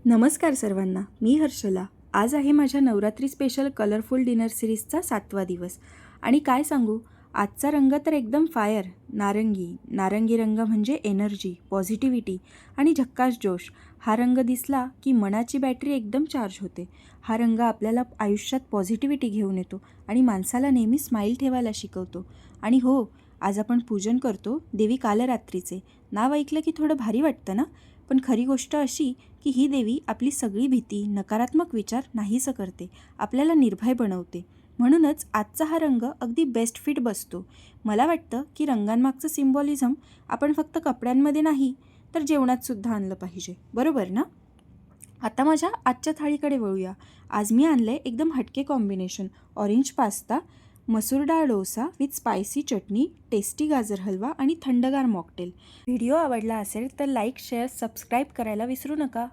नमस्कार सर्वांना, मी हर्षला. आज आहे माझ्या नवरात्री स्पेशल कलरफुल डिनर सिरीजचा 7वा दिवस आणि काय सांगू, आजचा रंग तर एकदम फायर. नारंगी रंग म्हणजे एनर्जी, पॉझिटिव्हिटी आणि झक्कास जोश. हा रंग दिसला की मनाची बॅटरी एकदम चार्ज होते. हा रंग आपल्याला आयुष्यात पॉझिटिव्हिटी घेऊन येतो आणि माणसाला नेहमी स्माईल ठेवायला शिकवतो. आणि हो, आज आपण पूजन करतो देवी कालरात्रीचे. नाव ऐकलं की थोडं भारी वाटतं ना, पण खरी गोष्ट अशी की ही देवी आपली सगळी भीती, नकारात्मक विचार नाहीसं करते, आपल्याला निर्भय बनवते. म्हणूनच आजचा हा रंग अगदी बेस्ट फिट बसतो. मला वाटतं की रंगांमागचं सिम्बॉलिझम आपण फक्त कपड्यांमध्ये नाही तर जेवणातसुद्धा आणलं पाहिजे, बरोबर ना? आता माझ्या आजच्या थाळीकडे वळूया. आज मी आणलं आहे एकदम हटके कॉम्बिनेशन. ऑरेंज पास्ता, मसूर डाळ dosa with spicy chutney, tasty गाजर हलवा आणि थंडगार मॉकटेल. व्हिडिओ आवडला असेल तर लाईक, शेअर, सबस्क्राईब करायला विसरू नका.